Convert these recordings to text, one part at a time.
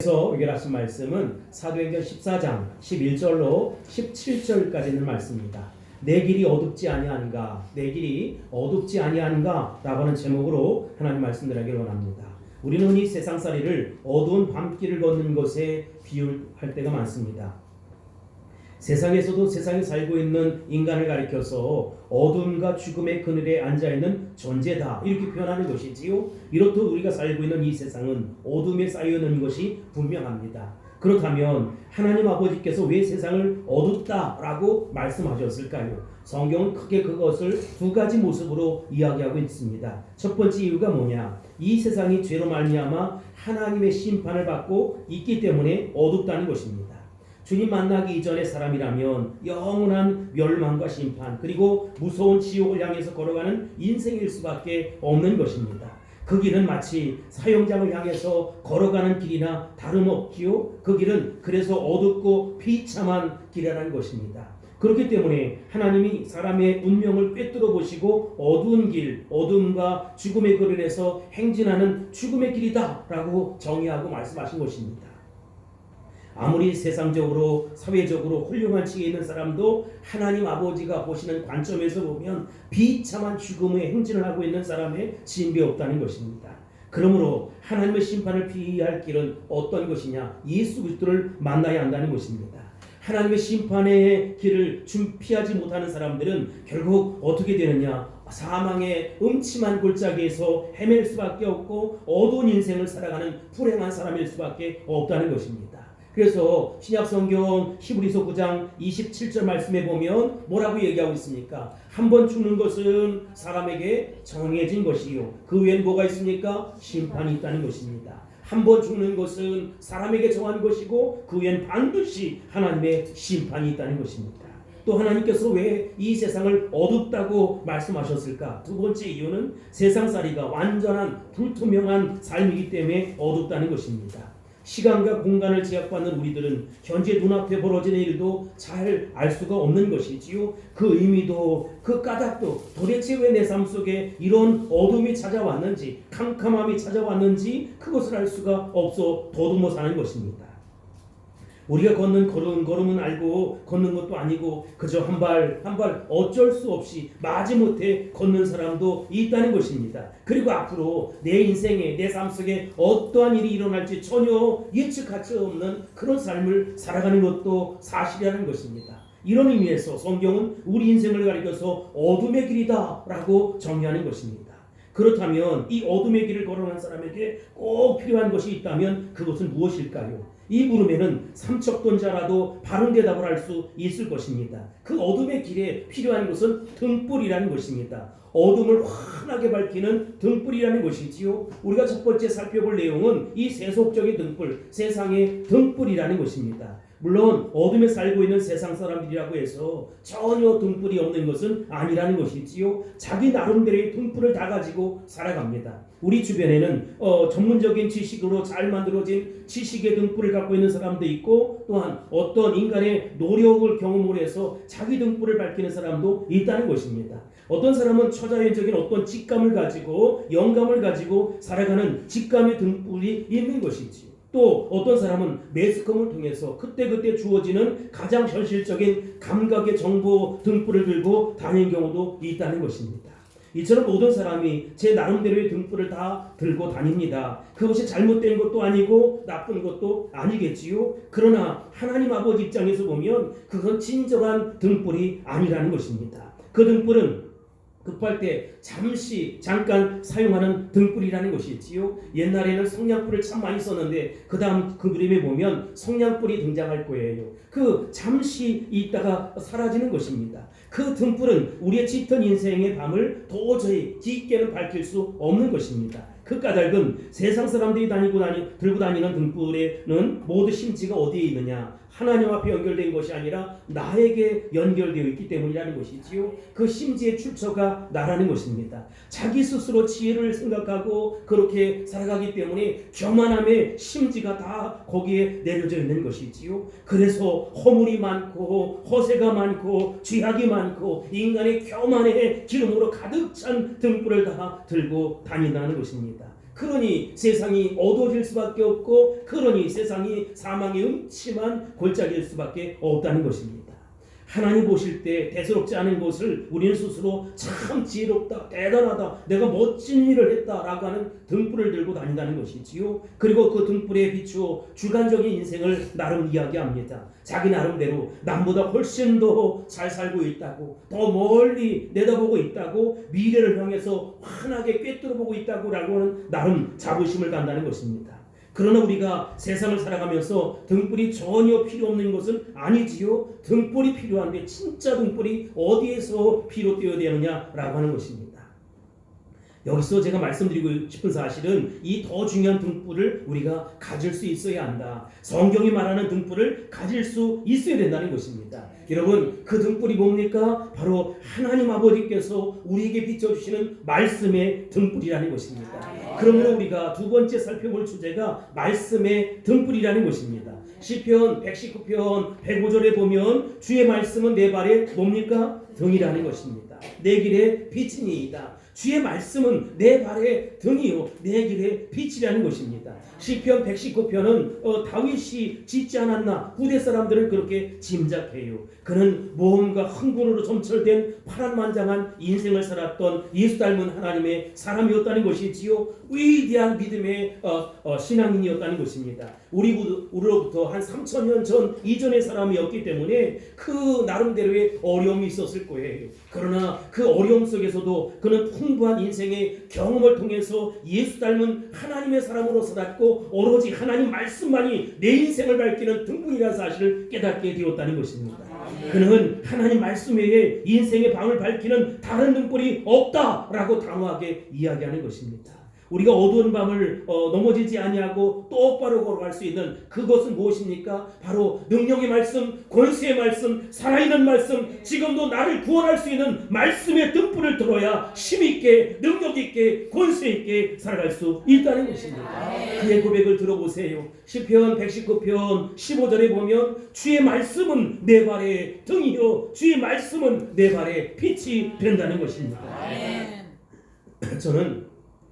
그래서 여기 하신 말씀은 사도행전 14장 11절로 17절까지 있는 말씀입니다. 내 길이 어둡지 아니한가, 내 길이 어둡지 아니한가 라고 하는 제목으로 하나님 말씀드리길 원합니다. 우리는 이 세상살이를 어두운 밤길을 걷는 것에 비유할 때가 많습니다. 세상에서도 세상에 살고 있는 인간을 가리켜서 어둠과 죽음의 그늘에 앉아있는 존재다 이렇게 표현하는 것이지요. 이렇듯 우리가 살고 있는 이 세상은 어둠에 쌓여있는 것이 분명합니다. 그렇다면 하나님 아버지께서 왜 세상을 어둡다라고 말씀하셨을까요? 성경은 크게 그것을 두 가지 모습으로 이야기하고 있습니다. 첫 번째 이유가 뭐냐? 이 세상이 죄로 말미암아 하나님의 심판을 받고 있기 때문에 어둡다는 것입니다. 주님 만나기 이전의 사람이라면 영원한 멸망과 심판 그리고 무서운 지옥을 향해서 걸어가는 인생일 수밖에 없는 것입니다. 그 길은 마치 사형장을 향해서 걸어가는 길이나 다름없지요. 그 길은 그래서 어둡고 비참한 길이라는 것입니다. 그렇기 때문에 하나님이 사람의 운명을 꿰뚫어 보시고 어두운 길, 어둠과 죽음의 그늘에서 행진하는 죽음의 길이다 라고 정의하고 말씀하신 것입니다. 아무리 세상적으로 사회적으로 훌륭한 층에 있는 사람도 하나님 아버지가 보시는 관점에서 보면 비참한 죽음의 행진을 하고 있는 사람의 진비 없다는 것입니다. 그러므로 하나님의 심판을 피할 길은 어떤 것이냐? 예수 그리스도를 만나야 한다는 것입니다. 하나님의 심판의 길을 피하지 못하는 사람들은 결국 어떻게 되느냐? 사망의 음침한 골짜기에서 헤맬 수밖에 없고 어두운 인생을 살아가는 불행한 사람일 수밖에 없다는 것입니다. 그래서 신약성경 히브리서 9장 27절 말씀에 보면 뭐라고 얘기하고 있습니까? 한 번 죽는 것은 사람에게 정해진 것이요 그 외엔 뭐가 있습니까? 심판이 있다는 것입니다. 한 번 죽는 것은 사람에게 정한 것이고 그 외엔 반드시 하나님의 심판이 있다는 것입니다. 또 하나님께서 왜 이 세상을 어둡다고 말씀하셨을까? 두 번째 이유는 세상살이가 완전한 불투명한 삶이기 때문에 어둡다는 것입니다. 시간과 공간을 제약받는 우리들은 현재 눈앞에 벌어지는 일도 잘 알 수가 없는 것이지요. 그 의미도 그 까닭도 도대체 왜 내 삶 속에 이런 어둠이 찾아왔는지 캄캄함이 찾아왔는지 그것을 알 수가 없어 더듬어 사는 것입니다. 우리가 걷는 걸음은 알고 걷는 것도 아니고 그저 한 발 한 발 어쩔 수 없이 마지못해 걷는 사람도 있다는 것입니다. 그리고 앞으로 내 인생에 내 삶 속에 어떠한 일이 일어날지 전혀 예측할 수 없는 그런 삶을 살아가는 것도 사실이라는 것입니다. 이런 의미에서 성경은 우리 인생을 가리켜서 어둠의 길이다 라고 정의하는 것입니다. 그렇다면 이 어둠의 길을 걸어가는 사람에게 꼭 필요한 것이 있다면 그것은 무엇일까요? 이 물음에는 삼척돈자라도 바른 대답을 할 수 있을 것입니다. 그 어둠의 길에 필요한 것은 등불이라는 것입니다. 어둠을 환하게 밝히는 등불이라는 것이지요. 우리가 첫 번째 살펴볼 내용은 이 세속적인 등불, 세상의 등불이라는 것입니다. 물론 어둠에 살고 있는 세상 사람들이라고 해서 전혀 등불이 없는 것은 아니라는 것이지요. 자기 나름대로의 등불을 다 가지고 살아갑니다. 우리 주변에는 전문적인 지식으로 잘 만들어진 지식의 등불을 갖고 있는 사람도 있고 또한 어떤 인간의 노력을 경험을 해서 자기 등불을 밝히는 사람도 있다는 것입니다. 어떤 사람은 초자연적인 어떤 직감을 가지고 영감을 가지고 살아가는 직감의 등불이 있는 것이지요. 또 어떤 사람은 매스컴을 통해서 그때그때 주어지는 가장 현실적인 감각의 정보 등불을 들고 다니는 경우도 있다는 것입니다. 이처럼 모든 사람이 제 나름대로의 등불을 다 들고 다닙니다. 그것이 잘못된 것도 아니고 나쁜 것도 아니겠지요. 그러나 하나님 아버지 입장에서 보면 그건 진정한 등불이 아니라는 것입니다. 그 등불은 급할 때 잠깐 사용하는 등불이라는 것이지요. 옛날에는 성냥불을 참 많이 썼는데 그 다음 그 그림에 보면 성냥불이 등장할 거예요. 그 잠시 있다가 사라지는 것입니다. 그 등불은 우리의 짙은 인생의 밤을 도저히 깊게는 밝힐 수 없는 것입니다. 그 까닭은 세상 사람들이 들고 다니는 등불에는 모두 심지가 어디에 있느냐? 하나님 앞에 연결된 것이 아니라 나에게 연결되어 있기 때문이라는 것이지요. 그 심지의 출처가 나라는 것입니다. 자기 스스로 지혜를 생각하고 그렇게 살아가기 때문에 교만함의 심지가 다 거기에 내려져 있는 것이지요. 그래서 허물이 많고 허세가 많고 죄악이 많고 인간의 교만의 기름으로 가득 찬 등불을 다 들고 다닌다는 것입니다. 그러니 세상이 어두워질 수밖에 없고 그러니 세상이 사망의 음침한 골짜기일 수밖에 없다는 것입니다. 하나님 보실 때 대수롭지 않은 것을 우리는 스스로 참 지혜롭다, 대단하다, 내가 멋진 일을 했다라고 하는 등불을 들고 다닌다는 것이지요. 그리고 그 등불에 비추어 주관적인 인생을 나름 이야기합니다. 자기 나름대로 남보다 훨씬 더 잘 살고 있다고, 더 멀리 내다보고 있다고, 미래를 향해서 환하게 꿰뚫어보고 있다고 라고 하는 나름 자부심을 갖는다는 것입니다. 그러나 우리가 세상을 살아가면서 등불이 전혀 필요 없는 것은 아니지요. 등불이 필요한데 진짜 등불이 어디에서 비롯되어야 되느냐라고 하는 것입니다. 여기서 제가 말씀드리고 싶은 사실은 이 더 중요한 등불을 우리가 가질 수 있어야 한다. 성경이 말하는 등불을 가질 수 있어야 된다는 것입니다. 여러분, 그 등불이 뭡니까? 바로 하나님 아버지께서 우리에게 비춰주시는 말씀의 등불이라는 것입니다. 그러므로 우리가 두 번째 살펴볼 주제가 말씀의 등불이라는 것입니다. 시편 119편 105절에 보면 주의 말씀은 내 발에 뭡니까? 등이라는 것입니다. 내 길에 빛이니이다. 주의 말씀은 내 발의 등이요 내 길의 빛이라는 것입니다. 시편 119편은 다윗이 짓지 않았나 후대 사람들은 그렇게 짐작해요. 그는 모험과 흥분으로 점철된 파란만장한 인생을 살았던 예수 닮은 하나님의 사람이었다는 것이지요. 위대한 믿음의 신앙인이었다는 것입니다. 우리로부터 한 3,000년 전 이전의 사람이었기 때문에 그 나름대로의 어려움이 있었을 거예요. 그러나 그 어려움 속에서도 그는 풍부한 인생의 경험을 통해서 예수 닮은 하나님의 사람으로 살았고 오로지 하나님 말씀만이 내 인생을 밝히는 등불이라는 사실을 깨닫게 되었다는 것입니다. 그는 하나님 말씀 외에 인생의 방을 밝히는 다른 등불이 없다라고 당황하게 이야기하는 것입니다. 우리가 어두운 밤을 넘어지지 아니하고 똑바로 걸어갈 수 있는 그것은 무엇입니까? 바로 능력의 말씀, 권세의 말씀, 살아있는 말씀, 지금도 나를 구원할 수 있는 말씀의 등불을 들어야 힘있게, 능력있게, 권세있게 살아갈 수 있다는 것입니다. 그의 고백을 들어보세요. 시편 119편 15절에 보면 주의 말씀은 내 발의 등이요 주의 말씀은 내 발의 빛이 된다는 것입니다. 저는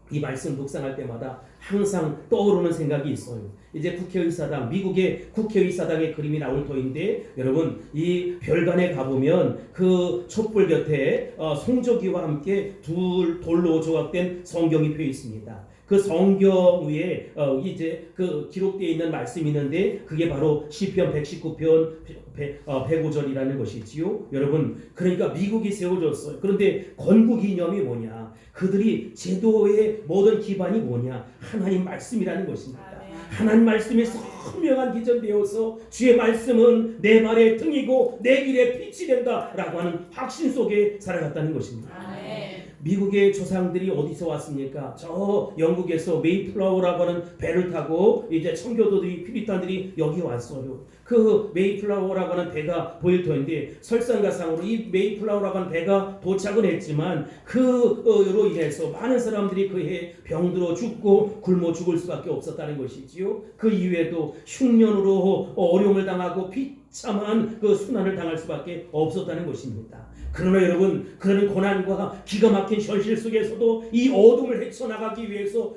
이 말씀 묵상할 때마다 항상 떠오르는 생각이 있어요. 이제 국회의사당, 미국의 국회의사당의 그림이 나올 터인데 여러분 이 별관에 가보면 그 촛불 곁에 송조기와 함께 돌로 조각된 성경이 펴 있습니다. 그 성경 위에 이제 그 기록되어 있는 말씀이 있는데 그게 바로 시편 119편 105절이라는 것이지요. 여러분 그러니까 미국이 세워졌어요. 그런데 건국 이념이 뭐냐? 그들이 제도의 모든 기반이 뭐냐? 하나님 말씀이라는 것입니다. 하나님 말씀이 선명한 기전되어서 주의 말씀은 내 발의 등이고 내 길의 빛이 된다라고 하는 확신 속에 살아갔다는 것입니다. 미국의 조상들이 어디서 왔습니까? 저 영국에서 메이플라워라고 하는 배를 타고 이제 청교도들이 피리탄들이 여기 왔어요. 그 메이플라워라고 하는 배가 보일 터인데 설상가상으로 이 메이플라워라고 하는 배가 도착은 했지만 그로 인해서 많은 사람들이 그해 병들어 죽고 굶어 죽을 수밖에 없었다는 것이지요. 그 이후에도 흉년으로 어려움을 당하고 비참한 그 순환을 당할 수밖에 없었다는 것입니다. 그러나 여러분 그런 고난과 기가 막힌 현실 속에서도 이 어둠을 헤쳐나가기 위해서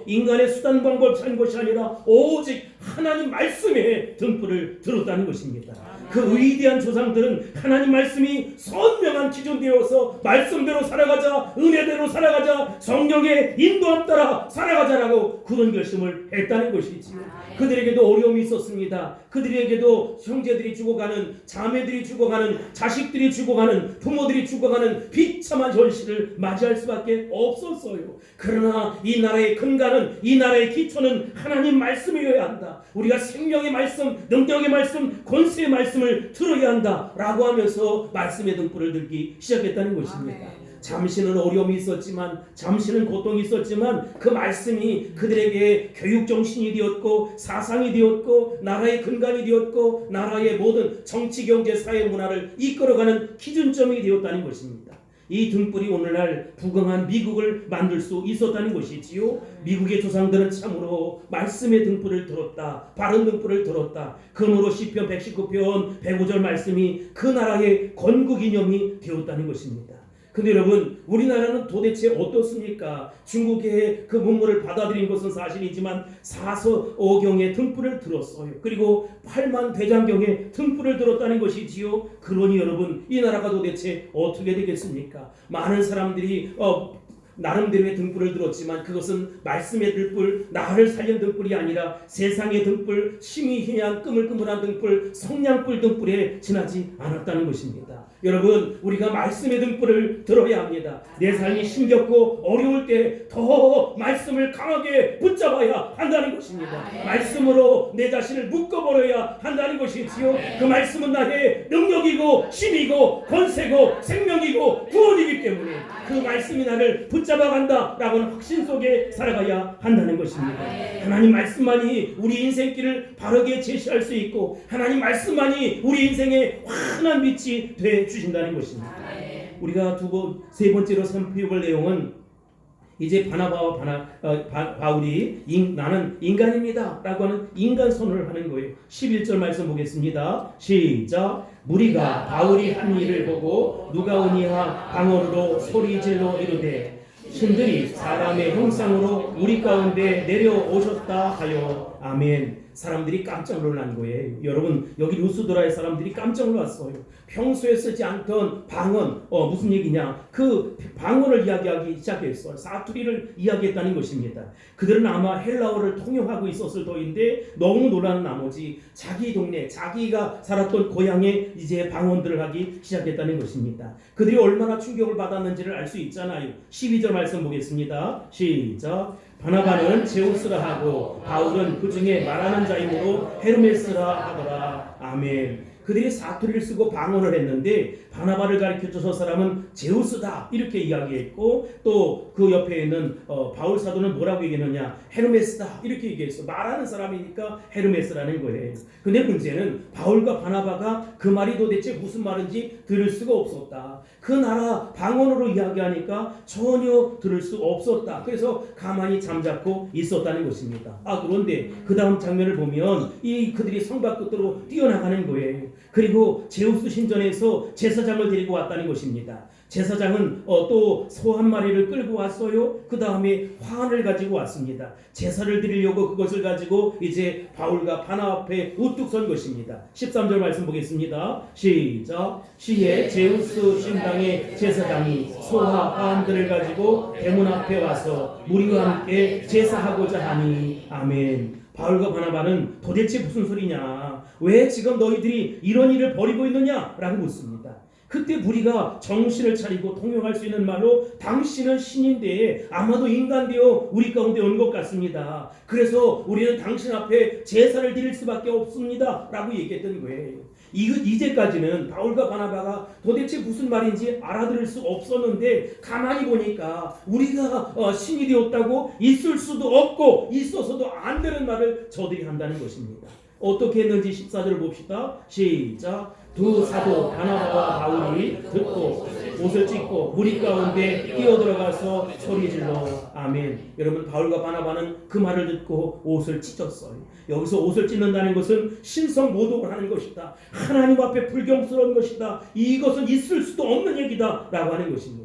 인간의 수단 방법 찾는 것이 아니라 오직 하나님 말씀의 등불을 들었다는 것입니다. 그 위대한 조상들은 하나님 말씀이 선명한 기준되어서 말씀대로 살아가자, 은혜대로 살아가자, 성령의 인도함 따라 살아가자라고 그런 결심을 했다는 것이지요. 그들에게도 어려움이 있었습니다. 그들에게도 형제들이 죽어가는, 자매들이 죽어가는, 자식들이 죽어가는, 부모들이 죽어가는 비참한 현실을 맞이할 수밖에 없었어요. 그러나 이 나라의 근간은, 이 나라의 기초는 하나님 말씀이어야 한다. 우리가 생명의 말씀, 능력의 말씀, 권세의 말씀을 들어야 한다라고 하면서 말씀의 등불을 들기 시작했다는 것입니다. 잠시는 어려움이 있었지만, 잠시는 고통이 있었지만 그 말씀이 그들에게 교육정신이 되었고 사상이 되었고 나라의 근간이 되었고 나라의 모든 정치, 경제, 사회, 문화를 이끌어가는 기준점이 되었다는 것입니다. 이 등불이 오늘날 부강한 미국을 만들 수 있었다는 것이지요. 미국의 조상들은 참으로 말씀의 등불을 들었다. 바른 등불을 들었다. 그러므로 시편 119편 105절 말씀이 그 나라의 건국 이념이 되었다는 것입니다. 근데 여러분, 우리나라는 도대체 어떻습니까? 중국의 그 문물을 받아들인 것은 사실이지만 사서어경에 등불을 들었어요. 그리고 8만 대장경에 등불을 들었다는 것이지요. 그러니 여러분, 이 나라가 도대체 어떻게 되겠습니까? 많은 사람들이 나름대로의 등불을 들었지만 그것은 말씀의 등불, 나를 살린 등불이 아니라 세상의 등불, 심히 희미한 끄물끄물한 등불, 성냥불 등불에 지나지 않았다는 것입니다. 여러분, 우리가 말씀의 등불을 들어야 합니다. 내 삶이 힘겹고 어려울 때 더 말씀을 강하게 붙잡아야 한다는 것입니다. 말씀으로 내 자신을 묶어버려야 한다는 것이지요. 그 말씀은 나의 능력이고 힘이고 권세고 생명이고 구원이기 때문에 그 말씀이 나를 붙잡아간다라고는 확신 속에 살아가야 한다는 것입니다. 하나님 말씀만이 우리 인생길을 바르게 제시할 수 있고 하나님 말씀만이 우리 인생의 환한 빛이 돼 주신다는 것입니다. 우리가 세 번째로 살펴볼 내용은 이제 바나바와 바울이 나는 인간입니다 라고 하는 인간 선언을 하는 거예요. 11절 말씀 보겠습니다. 시작. 무리가 바울이 한 일을 보고 누가 오니하 방언으로 소리질러 이르되 신들이 사람의 형상으로 우리 가운데 내려오셨다 하여. 아멘. 사람들이 깜짝 놀란 거예요. 여러분, 여기 루스드라의 사람들이 깜짝 놀랐어요. 평소에 쓰지 않던 방언, 무슨 얘기냐? 그 방언을 이야기하기 시작했어요. 사투리를 이야기했다는 것입니다. 그들은 아마 헬라어를 통용하고 있었을 터인데 너무 놀란 나머지 자기 동네, 자기가 살았던 고향에 이제 방언들을 하기 시작했다는 것입니다. 그들이 얼마나 충격을 받았는지를 알 수 있잖아요. 12절 말씀 보겠습니다. 시작. 바나바는 제우스라 하고 바울은 그 중에 말하는 자이므로 헤르메스라 하더라. 아멘. 그들이 사투리를 쓰고 방언을 했는데 바나바를 가리켜서 저 사람은 제우스다 이렇게 이야기했고 또 그 옆에 있는 바울 사도는 뭐라고 얘기했느냐? 헤르메스다 이렇게 얘기했어. 말하는 사람이니까 헤르메스라는 거예요. 근데 문제는 바울과 바나바가 그 말이 도대체 무슨 말인지 들을 수가 없었다. 그 나라 방언으로 이야기하니까 전혀 들을 수 없었다. 그래서 가만히 잠자코 있었다는 것입니다. 그런데 그 다음 장면을 보면 그들이 성 밖으로 뛰어나가는 거예요. 그리고 제우스 신전에서 제사장을 데리고 왔다는 것입니다. 제사장은 또 소 한 마리를 끌고 왔어요. 그 다음에 화환을 가지고 왔습니다. 제사를 드리려고 그것을 가지고 이제 바울과 바나바 앞에 우뚝 선 것입니다. 13절 말씀 보겠습니다. 시작. 시에 제우스 신당의 제사장이 소와 화환들을 가지고 대문 앞에 와서 무리와 함께 제사하고자 하니. 아멘. 바울과 바나바는 도대체 무슨 소리냐? 왜 지금 너희들이 이런 일을 벌이고 있느냐? 라고 묻습니다. 그때 무리가 정신을 차리고 통용할 수 있는 말로 당신은 신인데 아마도 인간 되어 우리 가운데 온 것 같습니다. 그래서 우리는 당신 앞에 제사를 드릴 수밖에 없습니다. 라고 얘기했던 거예요. 이제까지는 바울과 바나바가 도대체 무슨 말인지 알아들을 수 없었는데 가만히 보니까 우리가 신이 되었다고 있을 수도 없고 있어서도 안 되는 말을 저들이 한다는 것입니다. 어떻게 했는지 14절 봅시다. 시작. 두 사도 바나바와 바울이 듣고 옷을 찢고 무리 가운데 뛰어들어가서 소리질러. 아멘. 여러분, 바울과 바나바는 그 말을 듣고 옷을 찢었어요. 여기서 옷을 찢는다는 것은 신성 모독을 하는 것이다. 하나님 앞에 불경스러운 것이다. 이것은 있을 수도 없는 얘기다 라고 하는 것입니다.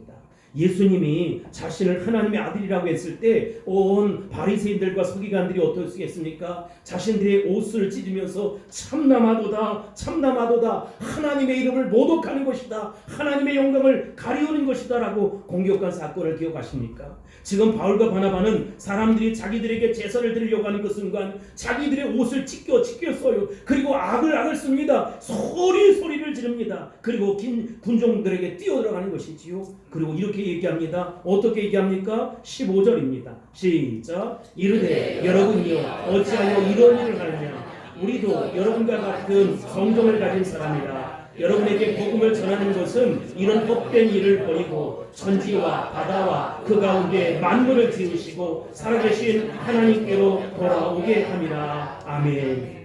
예수님이 자신을 하나님의 아들이라고 했을 때 온 바리새인들과 서기관들이 어떻겠습니까? 자신들의 옷을 찢으면서 참나마도다 참나마도다 하나님의 이름을 모독하는 것이다 하나님의 영광을 가리우는 것이다 라고 공격한 사건을 기억하십니까? 지금 바울과 바나바는 사람들이 자기들에게 제사를 드리려고 하는 그 순간 자기들의 옷을 찢겼어요. 그리고 악을 씁니다. 소리를 지릅니다. 그리고 군종들에게 뛰어들어가는 것이지요. 그리고 이렇게 얘기합니다. 어떻게 얘기합니까? 15절입니다. 시작. 이르되 여러분이여 어찌하여 이런 일을 하느냐? 우리도 여러분과 같은 성정을 가진 사람이라. 여러분에게 복음을 전하는 것은 이런 헛된 일을 버리고 천지와 바다와 그 가운데 만물을 지으시고 살아계신 하나님께로 돌아오게 함이라. 아멘.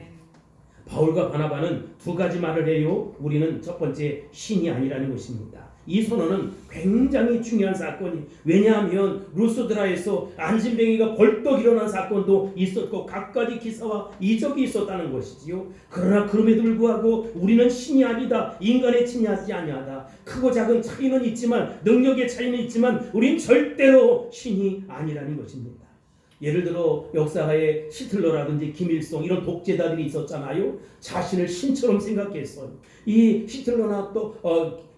바울과 바나바는 두 가지 말을 해요. 우리는 첫 번째 신이 아니라는 것입니다. 이 선언은 굉장히 중요한 사건이, 왜냐하면 루스드라에서 안진뱅이가 벌떡 일어난 사건도 있었고 갖가지 기사와 이적이 있었다는 것이지요. 그러나 그럼에도 불구하고 우리는 신이 아니다, 인간의 친하지 아니하다. 크고 작은 차이는 있지만, 능력의 차이는 있지만 우린 절대로 신이 아니라는 것입니다. 예를 들어 역사에 히틀러라든지 김일성 이런 독재자들이 있었잖아요. 자신을 신처럼 생각했어요. 이 히틀러나 또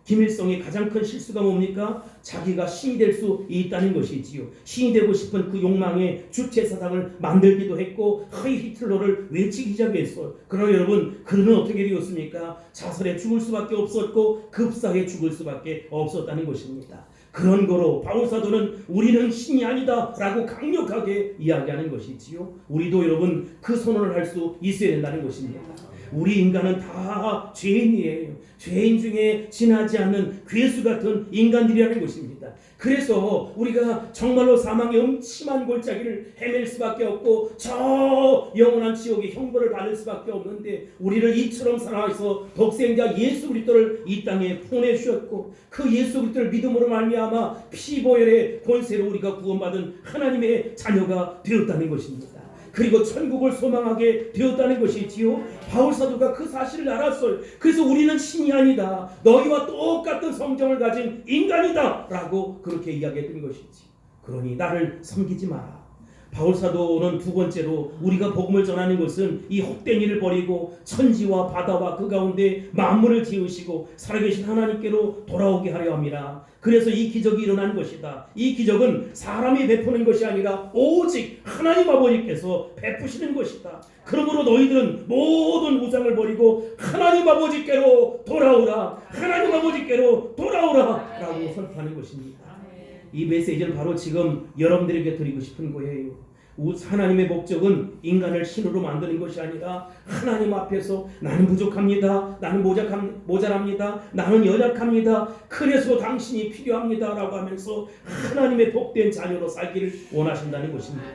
김일성의 가장 큰 실수가 뭡니까? 자기가 신이 될 수 있다는 것이지요. 신이 되고 싶은 그 욕망에 주체 사상을 만들기도 했고 하이 히틀러를 외치기 시작했어요. 그러나 여러분, 그는 어떻게 되었습니까? 자살해 죽을 수밖에 없었고 급사해 죽을 수밖에 없었다는 것입니다. 그런 거로 바울 사도는 우리는 신이 아니다 라고 강력하게 이야기하는 것이지요. 우리도 여러분 그 선언을 할 수 있어야 된다는 것입니다. 우리 인간은 다 죄인이에요. 죄인 중에 지나지 않는 괴수 같은 인간들이라는 것입니다. 그래서 우리가 정말로 사망의 음침한 골짜기를 헤맬 수밖에 없고 저 영원한 지옥의 형벌을 받을 수밖에 없는데, 우리를 이처럼 사랑하셔서 독생자 예수 그리스도를 이 땅에 보내주셨고 그 예수 그리스도를 믿음으로 말미암아 피보혈의 권세로 우리가 구원받은 하나님의 자녀가 되었다는 것입니다. 그리고 천국을 소망하게 되었다는 것이지요. 바울 사도가 그 사실을 알았어요. 그래서 우리는 신이 아니다, 너희와 똑같은 성정을 가진 인간이다 라고 그렇게 이야기했던 것이지. 그러니 나를 섬기지 마라. 바울 사도는 두 번째로 우리가 복음을 전하는 것은 이 헛된 일을 버리고 천지와 바다와 그 가운데 만물을 지으시고 살아계신 하나님께로 돌아오게 하려 합니다. 그래서 이 기적이 일어난 것이다. 이 기적은 사람이 베푸는 것이 아니라 오직 하나님 아버지께서 베푸시는 것이다. 그러므로 너희들은 모든 우상을 버리고 하나님 아버지께로 돌아오라, 하나님 아버지께로 돌아오라 라고 선포하는 것입니다. 이 메시지를 바로 지금 여러분들에게 드리고 싶은 거예요. 하나님의 목적은 인간을 신으로 만드는 것이 아니라 하나님 앞에서 나는 부족합니다, 나는 모자랍니다, 나는 연약합니다, 그래서 당신이 필요합니다 라고 하면서 하나님의 복된 자녀로 살기를 원하신다는 것입니다.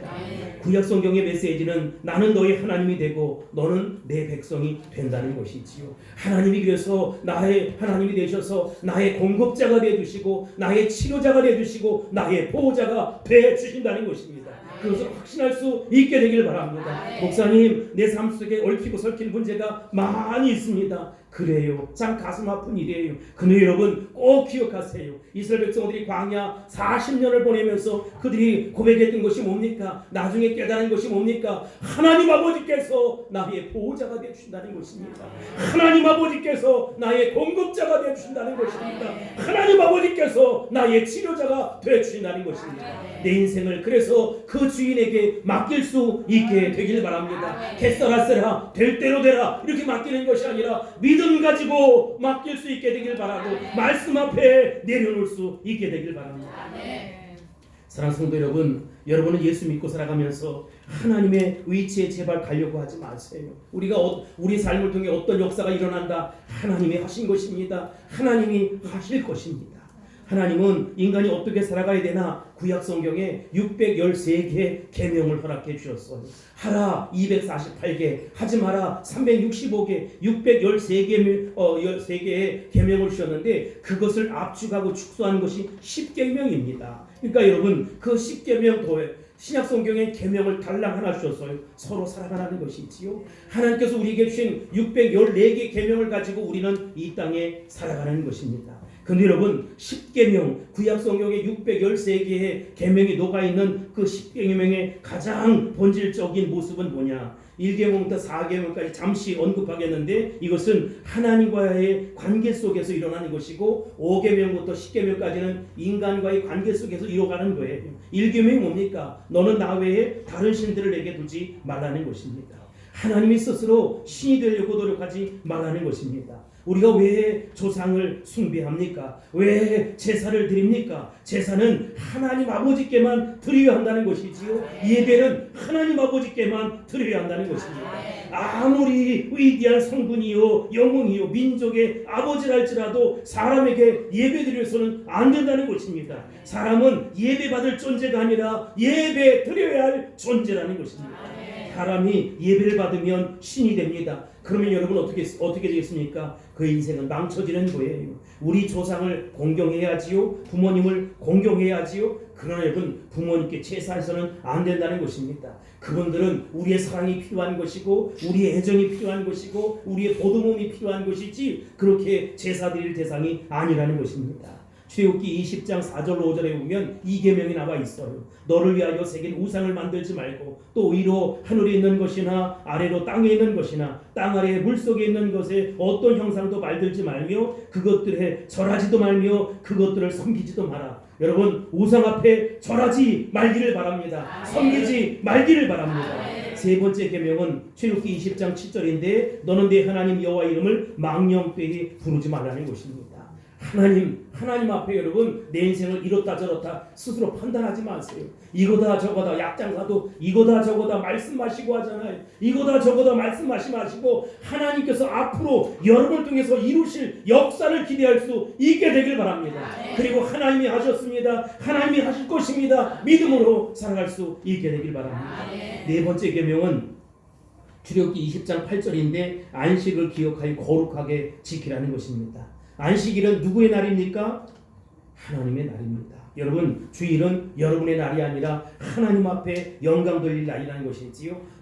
구약성경의 메시지는 나는 너희 하나님이 되고 너는 내 백성이 된다는 것이지요. 하나님이 그래서 나의 하나님이 되셔서 나의 공급자가 되어주시고 나의 치료자가 되어주시고 나의 보호자가 되어주신다는 것입니다. 그것을 확신할 수 있게 되길 바랍니다. 목사님, 내 삶 속에 얽히고 설킨 문제가 많이 있습니다. 그래요. 참 가슴 아픈 일이에요. 근데 여러분 꼭 기억하세요. 이스라엘 백성들이 광야 40년을 보내면서 그들이 고백했던 것이 뭡니까? 나중에 깨달은 것이 뭡니까? 하나님 아버지께서 나의 보호자가 되어주신다는 것입니다. 하나님 아버지께서 나의 공급자가 되어주신다는 것입니다. 하나님 아버지께서 나의 치료자가 되어주신다는 것입니다. 내 인생을 그래서 그 주인에게 맡길 수 있게 되길 바랍니다. 개싸라세라, 될 대로 되라 이렇게 맡기는 것이 아니라 믿음 가지고 맡길 수 있게 되길 바라고 말씀 앞에 내려놓을 수 있게 되길 바랍니다. 사랑하는 성도 여러분, 여러분은 예수 믿고 살아가면서 하나님의 위치에 제발 가려고 하지 마세요. 우리가 우리 삶을 통해 어떤 역사가 일어난다, 하나님이 하신 것입니다. 하나님이 하실 것입니다. 하나님은 인간이 어떻게 살아가야 되나 구약 성경에 613개의 계명을 허락해 주셨어요. 하라 248개, 하지 마라 365개, 613개의 계명을 주셨는데 그것을 압축하고 축소한 것이 10계명입니다. 그러니까 여러분 그 10계명 더해 신약 성경에 계명을 달랑 하나 주셨어요. 서로 살아가는 것이지요. 하나님께서 우리에게 주신 614개 계명을 가지고 우리는 이 땅에 살아가는 것입니다. 근데 여러분 10계명, 구약 성경에 613개의 계명이 녹아있는 그 10계명의 가장 본질적인 모습은 뭐냐? 1계명부터 4계명까지 잠시 언급하겠는데 이것은 하나님과의 관계 속에서 일어나는 것이고 5계명부터 10계명까지는 인간과의 관계 속에서 이루어가는 거예요. 1계명이 뭡니까? 너는 나 외에 다른 신들을 내게 두지 말라는 것입니다. 하나님이 스스로 신이 되려고 노력하지 말라는 것입니다. 우리가 왜 조상을 숭배합니까? 왜 제사를 드립니까? 제사는 하나님 아버지께만 드려야 한다는 것이지요. 예배는 하나님 아버지께만 드려야 한다는 것입니다. 아무리 위대한 성분이요 영웅이요 민족의 아버지랄지라도 사람에게 예배드려서는 안 된다는 것입니다. 사람은 예배받을 존재가 아니라 예배 드려야 할 존재라는 것입니다. 사람이 예배를 받으면 신이 됩니다. 그러면 여러분 어떻게 되겠습니까? 그 인생은 망쳐지는 거예요. 우리 조상을 공경해야지요. 부모님을 공경해야지요. 그러나 여러분 부모님께 제사해서는 안 된다는 것입니다. 그분들은 우리의 사랑이 필요한 것이고 우리의 애정이 필요한 것이고 우리의 보듬음이 필요한 것이지 그렇게 제사 드릴 대상이 아니라는 것입니다. 출애굽기 20장 4절 5절에 보면 이 계명이 나와 있어요. 너를 위하여 새긴 우상을 만들지 말고 또 위로 하늘에 있는 것이나 아래로 땅에 있는 것이나 땅 아래 물속에 있는 것에 어떤 형상도 만들지 말며 그것들에 절하지도 말며 그것들을 섬기지도 마라. 여러분 우상 앞에 절하지 말기를 바랍니다. 섬기지 말기를 바랍니다. 세 번째 계명은 출애굽기 20장 7절인데 너는 내 하나님 여호와 이름을 망령되이 부르지 말라는 것입니다. 하나님 앞에 여러분 내 인생을 이렇다 저렇다 스스로 판단하지 마세요. 이거다 저거다 약장사도 이거다 저거다 말씀하시고 하잖아요. 이거다 저거다 말씀하시고 하나님께서 앞으로 여러분을 통해서 이루실 역사를 기대할 수 있게 되길 바랍니다. 그리고 하나님이 하셨습니다. 하나님이 하실 것입니다. 믿음으로 살아갈 수 있게 되길 바랍니다. 네 번째 계명은 출애굽기 20장 8절인데 안식을 기억하여 거룩하게 지키라는 것입니다. 안식일은 누구의 날입니까? 하나님의 날입니다. 여러분 주일은 여러분의 날이 아니라 하나님 앞에 영광 돌릴 날이라는 것이지요.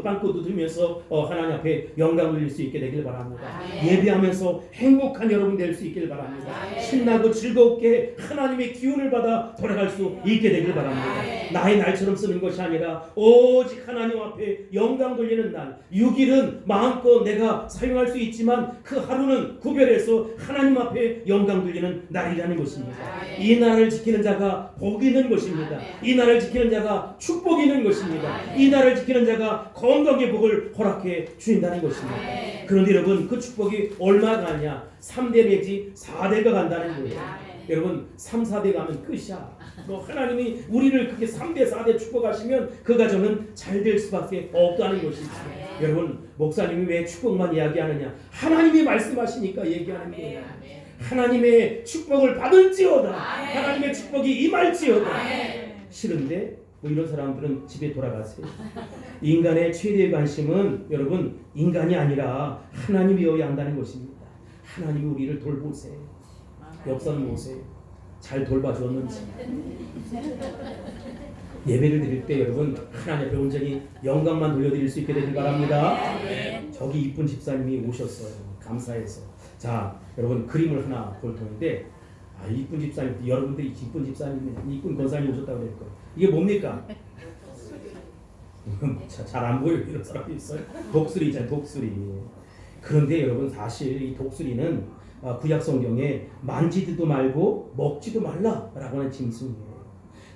빵꾸도 들면서 하나님 앞에 영광 돌릴 수 있게 되길 바랍니다. 예배하면서 행복한 여러분 될 수 있길 바랍니다. 신나고 즐겁게 하나님의 기운을 받아 돌아갈 수 있게 되길 바랍니다. 나의 날처럼 쓰는 것이 아니라 오직 하나님 앞에 영광 돌리는 날. 6일은 마음껏 내가 사용할 수 있지만 그 하루는 구별해서 하나님 앞에 영광 돌리는 날이라는 것입니다. 이 날을 지키는 자가 복이 있는 것입니다. 이 날을 지키는 자가 축복이 있는 것입니다. 이 날을 지키는 자가 건강의 복을 허락해 주신다는 것입니다. 그런데 여러분 그 축복이 얼마 가냐? 3대 내지 4대가 간다는 거예요. 여러분 3, 4대 가면 끝이야. 하나님이 우리를 그렇게 3대 4대 축복하시면 그 가정은 잘 될 수밖에 없다는 것이죠. 여러분 목사님이 왜 축복만 이야기하느냐? 하나님이 말씀하시니까 얘기하는 거예요. 하나님의 축복을 받을지어다. 하나님의 축복이 임할지어다. 싫은데 뭐 이런 사람들은 집에 돌아가세요. 인간의 최대의 관심은 여러분 인간이 아니라 하나님이어야 한다는 것입니다. 하나님이 우리를 돌보세요. 옆사람 보세요. 잘 돌봐주었는지. 예배를 드릴 때 여러분 하나님 앞에 온전히 영광만 돌려드릴 수 있게 되길 바랍니다. 저기 이쁜 집사님이 오셨어요. 감사해서. 자 여러분 그림을 하나 볼 터인데 이쁜 집사님 여러분들이 이쁜 집사님 이쁜 권사님 오셨다고 그럴 거예요. 이게 뭡니까? 잘 안 보여요. 이런 사람이 있어요. 독수리잖아요. 독수리. 그런데 여러분 사실 이 독수리는 구약 성경에 만지지도 말고 먹지도 말라라고 하는 짐승이에요.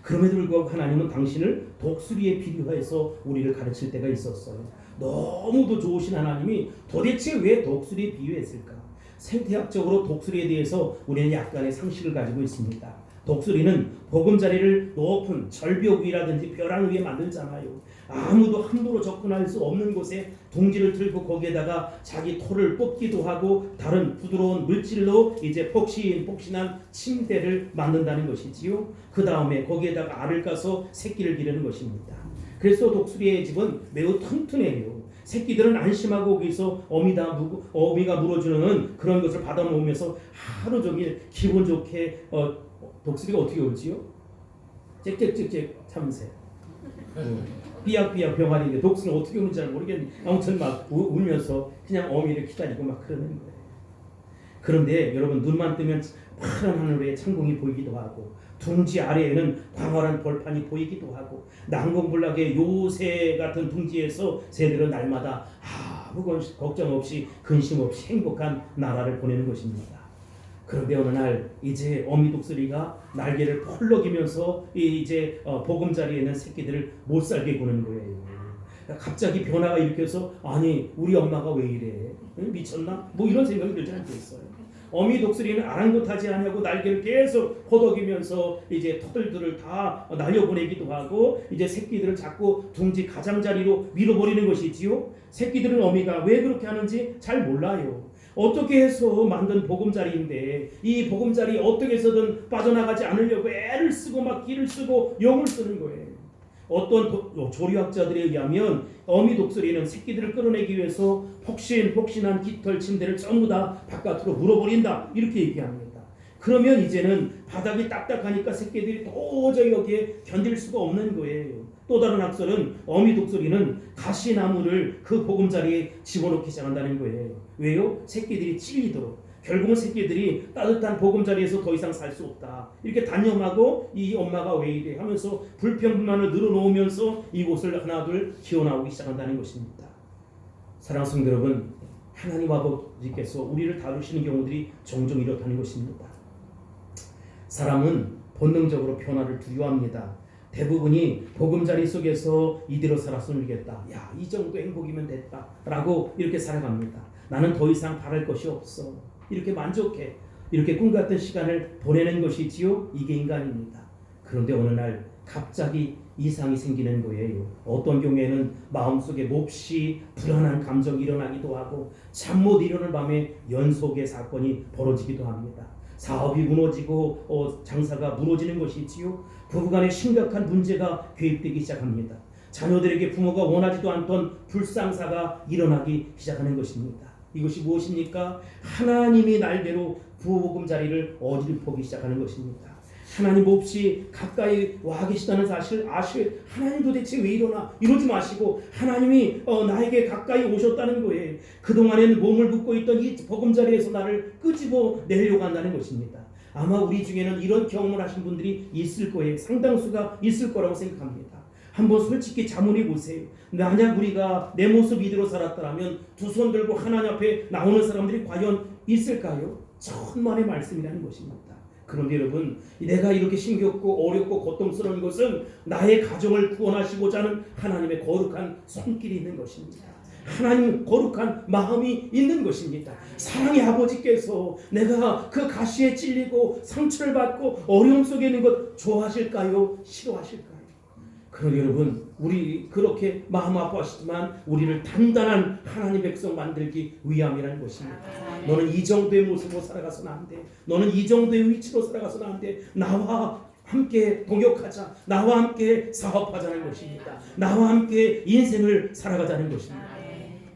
그럼에도 불구하고 하나님은 당신을 독수리에 비유해서 우리를 가르칠 때가 있었어요. 너무도 좋으신 하나님이 도대체 왜 독수리에 비유했을까? 생태학적으로 독수리에 대해서 우리는 약간의 상식을 가지고 있습니다. 독수리는 보금자리를 높은 절벽 위라든지 벼랑 위에 만들잖아요. 아무도 함부로 접근할 수 없는 곳에 둥지를 틀고 거기에다가 자기 털을 뽑기도 하고 다른 부드러운 물질로 이제 폭신폭신한 침대를 만든다는 것이지요. 그 다음에 거기에다가 알을 까서 새끼를 기르는 것입니다. 그래서 독수리의 집은 매우 튼튼해요. 새끼들은 안심하고 거기서 어미가 물어주는 그런 것을 받아 먹으면서 하루 종일 기분 좋게 독수리가 어떻게 울지요? 짹짹짹짹 참새. 삐약삐약 병아리인데 독수리는 어떻게 우는지 잘 모르겠는데 아무튼 막 울면서 그냥 어미를 기다리고 막 그러는 거예요. 그런데 여러분 눈만 뜨면 파란 하늘에 창공이 보이기도 하고 둥지 아래에는 광활한 벌판이 보이기도 하고 난공불락의 요새 같은 둥지에서 새들은 날마다 아무 걱정 없이 근심 없이 행복한 나라를 보내는 것입니다. 그런데 어느 날 이제 어미 독수리가 날개를 펄럭이면서 이제 보금자리에 있는 새끼들을 못 살게 구는 거예요. 갑자기 변화가 일으켜서 아니 우리 엄마가 왜 이래? 미쳤나? 뭐 이런 생각이 들지 않겠어요. 어미 독수리는 아랑곳하지 않냐고 날개를 계속 허덕이면서 이제 털들을 다 날려보내기도 하고 이제 새끼들을 자꾸 둥지 가장자리로 밀어버리는 것이지요. 새끼들은 어미가 왜 그렇게 하는지 잘 몰라요. 어떻게 해서 만든 보금자리인데 이 보금자리 어떻게 해서든 빠져나가지 않으려고 애를 쓰고 막 기를 쓰고 용을 쓰는 거예요. 어떤 조리학자들에 의하면 어미 독수리는 새끼들을 끌어내기 위해서 폭신폭신한 깃털 침대를 전부 다 바깥으로 물어버린다 이렇게 얘기합니다. 그러면 이제는 바닥이 딱딱하니까 새끼들이 도저히 여기에 견딜 수가 없는 거예요. 또 다른 학설은 어미 독수리는 가시나무를 그 보금자리에 집어넣기 시작한다는 거예요. 왜요? 새끼들이 찔리도록. 결국은 새끼들이 따뜻한 보금자리에서 더 이상 살 수 없다. 이렇게 단념하고 이 엄마가 왜 이래 하면서 불평불만을 늘어놓으면서 이곳을 하나 둘 기어나오기 시작한다는 것입니다. 사랑하는 성도 여러분, 하나님 아버지께서 우리를 다루시는 경우들이 종종 이렇다는 것입니다. 사람은 본능적으로 변화를 두려워합니다. 대부분이 보금자리 속에서 이대로 살았으면 좋겠다. 야, 이 정도 행복이면 됐다. 라고 이렇게 살아갑니다. 나는 더 이상 바랄 것이 없어. 이렇게 만족해. 이렇게 꿈같은 시간을 보내는 것이지요. 이게 인간입니다. 그런데 어느 날 갑자기 이상이 생기는 거예요. 어떤 경우에는 마음속에 몹시 불안한 감정이 일어나기도 하고 잠 못 이루는 밤에 연속의 사건이 벌어지기도 합니다. 사업이 무너지고 장사가 무너지는 것이지요. 부부간에 심각한 문제가 개입되기 시작합니다. 자녀들에게 부모가 원하지도 않던 불상사가 일어나기 시작하는 것입니다. 이것이 무엇입니까? 하나님이 날대로 부보금자리를 어지럽히기 시작하는 것입니다. 하나님 몹시 가까이 와 계시다는 사실 아실 하나님 도대체 왜 이러지 마시고 하나님이 나에게 가까이 오셨다는 거예요. 그동안에는 몸을 붓고 있던 이 보금자리에서 나를 끄집어 내려고 한다는 것입니다. 아마 우리 중에는 이런 경험을 하신 분들이 있을 거예요. 상당수가 있을 거라고 생각합니다. 한번 솔직히 자문해 보세요. 만약 우리가 내 모습 이대로 살았다면 두 손 들고 하나님 앞에 나오는 사람들이 과연 있을까요? 천만의 말씀이라는 것입니다. 그런데 여러분, 내가 이렇게 힘겹고 어렵고 고통스러운 것은 나의 가정을 구원하시고자 하는 하나님의 거룩한 손길이 있는 것입니다. 하나님 거룩한 마음이 있는 것입니다. 사랑의 아버지께서 내가 그 가시에 찔리고 상처를 받고 어려움 속에 있는 것 좋아하실까요? 싫어하실까요? 그런데 여러분, 우리 그렇게 마음 아파하시지만 우리를 단단한 하나님 백성 만들기 위함이라는 것입니다. 너는 이 정도의 모습으로 살아가서는 안 돼. 너는 이 정도의 위치로 살아가서는 안 돼. 나와 함께 동역하자. 나와 함께 사업하자는 것입니다. 나와 함께 인생을 살아가자는 것입니다.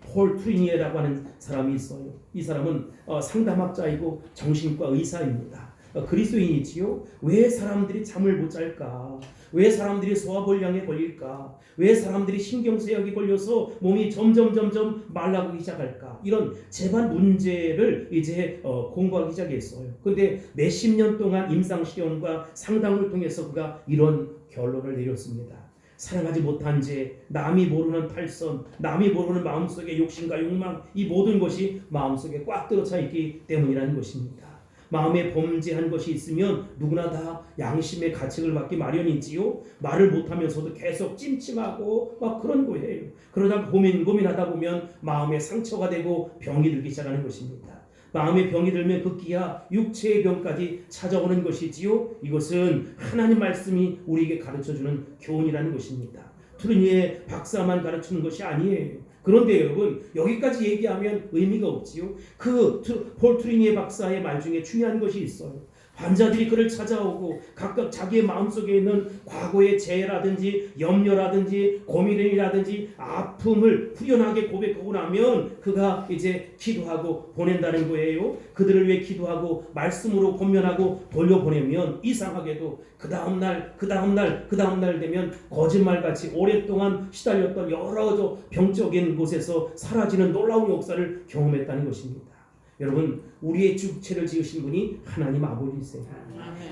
폴 트리니에라고 하는 사람이 있어요. 이 사람은 상담학자이고 정신과 의사입니다. 그리스도인이지요. 왜 사람들이 잠을 못 잘까? 왜 사람들이 소화불량에 걸릴까? 왜 사람들이 신경쇠약이 걸려서 몸이 점점 말라가기 시작할까? 이런 재반 문제를 이제 공부하기 시작했어요. 그런데 몇십 년 동안 임상실험과 상담을 통해서 그가 이런 결론을 내렸습니다. 사랑하지 못한 죄, 남이 모르는 탈선, 남이 모르는 마음속의 욕심과 욕망, 이 모든 것이 마음속에 꽉 들어차 있기 때문이라는 것입니다. 마음에 범죄한 것이 있으면 누구나 다 양심의 가책을 받기 마련이지요. 말을 못하면서도 계속 찜찜하고 막 그런 거예요. 그러다가 고민하다 보면 마음에 상처가 되고 병이 들기 시작하는 것입니다. 마음에 병이 들면 급기야 육체의 병까지 찾아오는 것이지요. 이것은 하나님 말씀이 우리에게 가르쳐주는 교훈이라는 것입니다. 트리니의 박사만 가르치는 것이 아니에요. 그런데 여러분, 여기까지 얘기하면 의미가 없지요. 폴 트리니의 박사의 말 중에 중요한 것이 있어요. 환자들이 그를 찾아오고 각각 자기의 마음속에 있는 과거의 죄라든지 염려라든지 고민이라든지 아픔을 후련하게 고백하고 나면 그가 이제 기도하고 보낸다는 거예요. 그들을 위해 기도하고 말씀으로 권면하고 돌려보내면 이상하게도 그 다음날 되면 거짓말같이 오랫동안 시달렸던 여러 병적인 곳에서 사라지는 놀라운 역사를 경험했다는 것입니다. 여러분, 우리의 육체를 지으신 분이 하나님 아버지세요.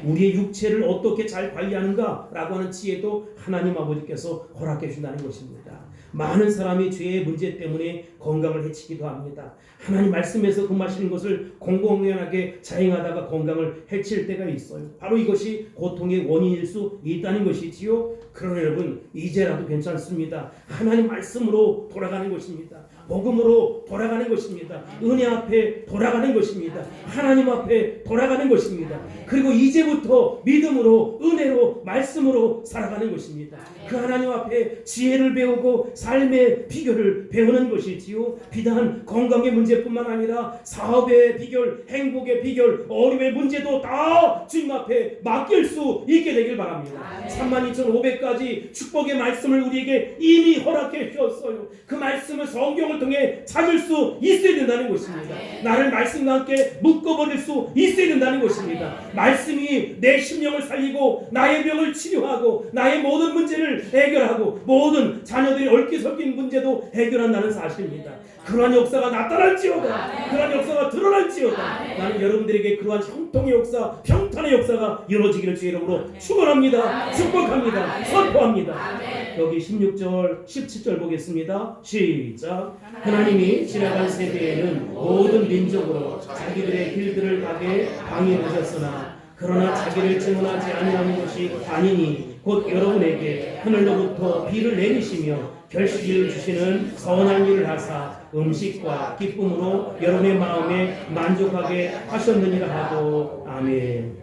우리의 육체를 어떻게 잘 관리하는가 라고 하는 지혜도 하나님 아버지께서 허락해 준다는 것입니다. 많은 사람이 죄의 문제 때문에 건강을 해치기도 합니다. 하나님 말씀에서 금하시는 것을 공공연하게 자행하다가 건강을 해칠 때가 있어요. 바로 이것이 고통의 원인일 수 있다는 것이지요. 그러나 여러분, 이제라도 괜찮습니다. 하나님 말씀으로 돌아가는 것입니다. 복음으로 돌아가는 것입니다. 은혜 앞에 돌아가는 것입니다. 하나님 앞에 돌아가는 것입니다. 그리고 이제부터 믿음으로, 은혜로, 말씀으로 살아가는 것입니다. 그 하나님 앞에 지혜를 배우고 삶의 비결을 배우는 것이지요. 비단 건강의 문제뿐만 아니라 사업의 비결, 행복의 비결, 어려움의 문제도 다 주님 앞에 맡길 수 있게 되길 바랍니다. 32,500가지 축복의 말씀을 우리에게 이미 허락해 주었어요. 그 말씀을 성경을 통해 찾을 수 있어야 된다는 것입니다. 나를 말씀과 함께 묶어버릴 수 있어야 된다는 것입니다. 말씀이 내 심령을 살리고 나의 병을 치료하고 나의 모든 문제를 해결하고 모든 자녀들이 얽히 섞인 문제도 해결한다는 사실입니다. 그러한 역사가 나타날지어다. 그러한 역사가 드러날지어다. 나는 여러분들에게 그러한 형통의 역사, 평탄의 역사가 이루어지기를 주의 이름으로 축원합니다. 축복합니다. 선포합니다. 여기 16절, 17절 보겠습니다. 시작. 하나님이 지나간 세대에는 모든 민족으로 자기들의 길들을 가게 방해하셨으나 그러나 자기를 증언하지 아니하는 것이 아니니 곧 여러분에게 하늘로부터 비를 내리시며 결실을 주시는 선한 일을 하사 음식과 기쁨으로 여러분의 마음에 만족하게 하셨느니라 하고. 아멘.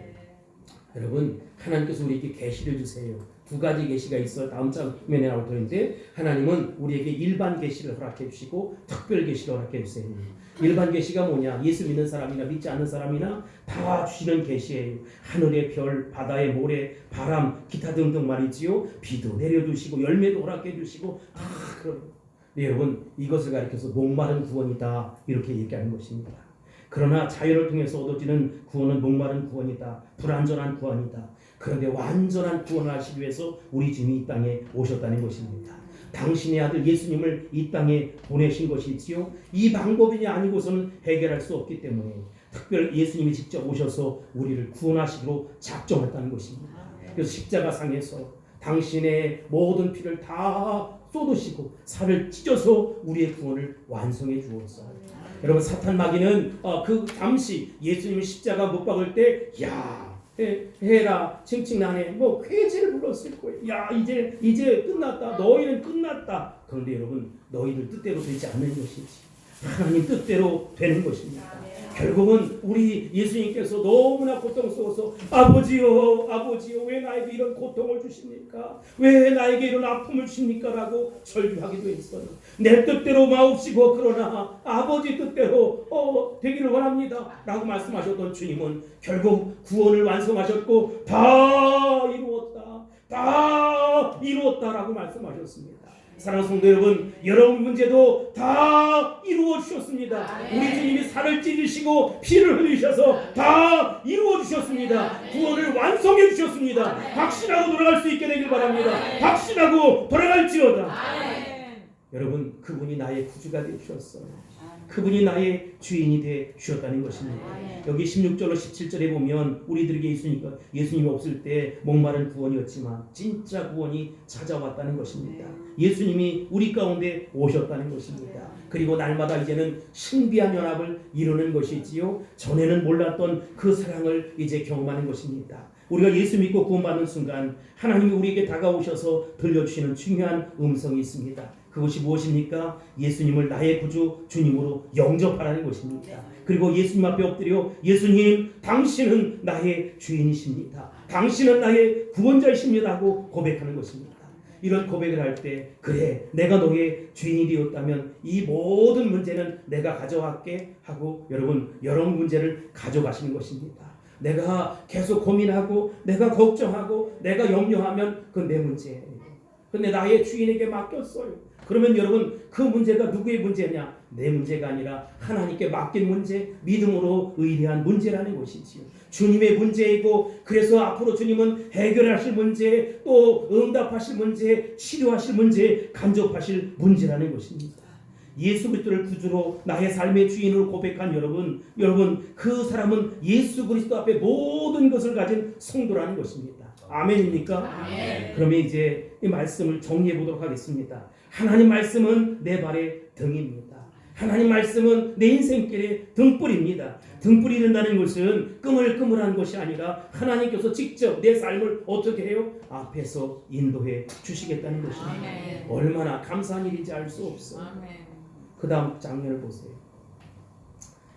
여러분, 하나님께서 우리에게 계시를 주세요. 두 가지 계시가 있어 다음 장면에 나올 터인데, 하나님은 우리에게 일반 계시를 허락해 주시고 특별 계시를 허락해 주세요. 일반 계시가 뭐냐? 예수 믿는 사람이나 믿지 않는 사람이나 다 주시는 계시예요. 하늘의 별, 바다의 모래, 바람, 기타 등등 말이지요. 비도 내려주시고 열매도 허락해 주시고 다 그런. 네, 여러분, 이것을 가리켜서 목마른 구원이다 이렇게 얘기하는 것입니다. 그러나 자연을 통해서 얻어지는 구원은 목마른 구원이다. 불완전한 구원이다. 그런데 완전한 구원을 하시기 위해서 우리 주님이 이 땅에 오셨다는 것입니다. 당신의 아들 예수님을 이 땅에 보내신 것이지요. 이 방법이 아니고서는 해결할 수 없기 때문에 특별 예수님이 직접 오셔서 우리를 구원하시기로 작정했다는 것입니다. 그래서 십자가상에서 당신의 모든 피를 다 쏟으시고 살을 찢어서 우리의 구원을 완성해 주었어요. 여러분, 사탄 마귀는 그 잠시 예수님이 십자가 못 박을 때 해라 칭칭나네 뭐 회개를 불렀을 거예요. 야, 이제 끝났다. 너희는 끝났다. 그런데 여러분, 너희들 뜻대로 되지 않는 것이지 하나님 뜻대로 되는 것입니다. 결국은 우리 예수님께서 너무나 고통스러워서 아버지요 왜 나에게 이런 고통을 주십니까? 왜 나에게 이런 아픔을 주십니까? 라고 절규하기도 했어요. 내 뜻대로 마옵시고 그러나 아버지 뜻대로 되기를 원합니다 라고 말씀하셨던 주님은 결국 구원을 완성하셨고 다 이루었다 라고 말씀하셨습니다. 사랑하는 성도 여러분, 여러분 문제도 다 이루어 주셨습니다. 우리 주님이 살을 찢으시고 피를 흘리셔서 다 이루어 주셨습니다. 구원을 완성해 주셨습니다. 확신하고 돌아갈 수 있게 되길 바랍니다. 확신하고 돌아갈지어다. 여러분, 그분이 나의 구주가 되어 주셨어요. 그분이 나의 주인이 되어 주셨다는 것입니다. 여기 16절로 17절에 보면 우리들에게 예수님이 없을 때 목마른 구원이었지만 진짜 구원이 찾아왔다는 것입니다. 예수님이 우리 가운데 오셨다는 것입니다. 그리고 날마다 이제는 신비한 연합을 이루는 것이지요. 전에는 몰랐던 그 사랑을 이제 경험하는 것입니다. 우리가 예수 믿고 구원받는 순간 하나님이 우리에게 다가오셔서 들려주시는 중요한 음성이 있습니다. 그것이 무엇입니까? 예수님을 나의 구주 주님으로 영접하라는 것입니다. 그리고 예수님 앞에 엎드려 예수님, 당신은 나의 주인이십니다. 당신은 나의 구원자이십니다 하고 고백하는 것입니다. 이런 고백을 할 때, 그래, 내가 너의 주인이 되었다면 이 모든 문제는 내가 가져갈게 하고 여러분 문제를 가져가시는 것입니다. 내가 계속 고민하고 내가 걱정하고 내가 염려하면 그건 내 문제예요. 근데 나의 주인에게 맡겼어요. 그러면 여러분, 그 문제가 누구의 문제냐? 내 문제가 아니라 하나님께 맡긴 문제, 믿음으로 의뢰한 문제라는 것이지요. 주님의 문제이고, 그래서 앞으로 주님은 해결하실 문제, 또 응답하실 문제, 치료하실 문제, 간접하실 문제라는 것입니다. 예수 그리스도를 구주로 나의 삶의 주인으로 고백한 여러분, 그 사람은 예수 그리스도 앞에 모든 것을 가진 성도라는 것입니다. 아멘입니까? 아멘. 그러면 이제 이 말씀을 정리해 보도록 하겠습니다. 하나님 말씀은 내 발의 등입니다. 하나님 말씀은 내 인생길의 등불입니다. 등불이 된다는 것은 끄물끄물한 것이 아니라 하나님께서 직접 내 삶을 어떻게 해요? 앞에서 인도해 주시겠다는 것입니다. 아멘. 얼마나 감사한 일인지 알 수 없어요. 아멘. 그 다음 장면을 보세요.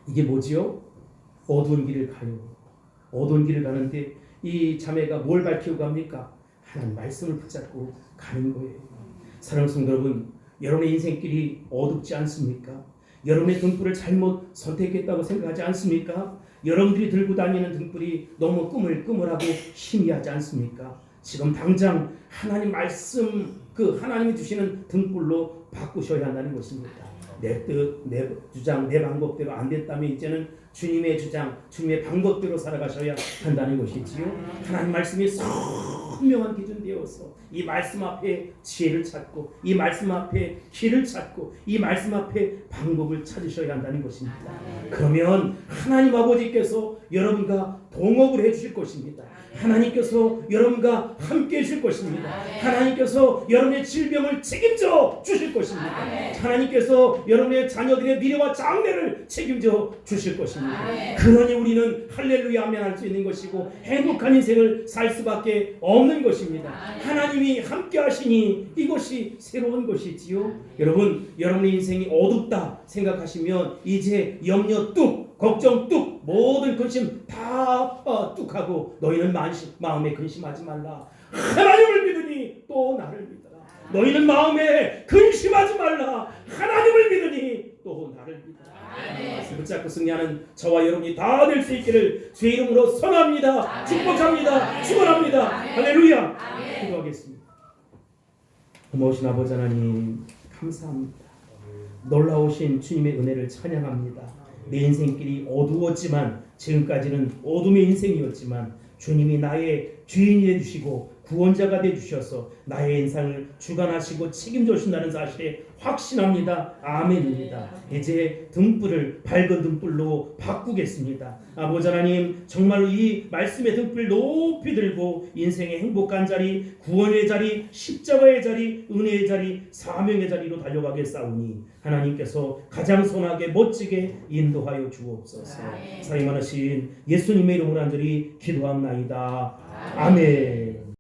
이게 뭐지요? 어두운 길을 가요. 어두운 길을 가는데 이 자매가 뭘 밝히고 갑니까? 하나님 말씀을 붙잡고 가는 거예요. 사랑하는 성도 여러분, 여러분의 인생길이 어둡지 않습니까? 여러분의 등불을 잘못 선택했다고 생각하지 않습니까? 여러분들이 들고 다니는 등불이 너무 꾸물꾸물하고 희미하지 않습니까? 지금 당장 하나님 말씀, 그 하나님이 주시는 등불로 바꾸셔야 한다는 것입니다. 내 뜻, 내 주장, 내 방법대로 안 됐다면 이제는 주님의 주장, 주님의 방법대로 살아가셔야 한다는 것이지요. 하나님 말씀이 선명한 기준 되어서 이 말씀 앞에 지혜를 찾고, 이 말씀 앞에 길을 찾고, 이 말씀 앞에 방법을 찾으셔야 한다는 것입니다. 그러면 하나님 아버지께서 여러분과 동업을 해주실 것입니다. 하나님께서 여러분과 함께 해주실 것입니다. 하나님께서 여러분의 질병을 책임져 주실 것입니다. 하나님께서 여러분의 자녀들의 미래와 장래를 책임져 주실 것입니다. 그러니 우리는 할렐루야 아멘 할 수 있는 것이고 행복한 인생을 살 수밖에 없는 것입니다. 하나님이 함께 하시니 이것이 새로운 것이지요. 여러분, 여러분의 인생이 어둡다 생각하시면 이제 염려 뚝, 걱정 뚝, 모든 근심 다 뚝하고 너희는 마음에 근심하지 말라. 하나님을 믿으니 또 나를 믿어라. 너희는 마음에 근심하지 말라. 하나님을 믿으니 또 나를 믿어라. 말씀 붙잡고 승리하는 저와 여러분이 다 될 수 있기를 주의 이름으로 선합니다. 축복합니다. 축원합니다. 할렐루야. 기도하겠습니다. 고마우신 아버지 하나님 감사합니다. 놀라우신 주님의 은혜를 찬양합니다. 내 인생길이 어두웠지만, 지금까지는 어둠의 인생이었지만 주님이 나의 주인이 되주시고 구원자가 되주셔서 나의 인생을 주관하시고 책임져 주신다는 사실에 확신합니다. 아멘입니다. 이제 등불을 밝은 등불로 바꾸겠습니다. 아버지 하나님, 정말로 이 말씀의 등불 높이 들고 인생의 행복한 자리, 구원의 자리, 십자가의 자리, 은혜의 자리, 사명의 자리로 달려가겠사오니 하나님께서 가장 선하게 멋지게 인도하여 주옵소서. 사랑하신 예수님의 이름으로 간절히 기도합나이다. 아멘.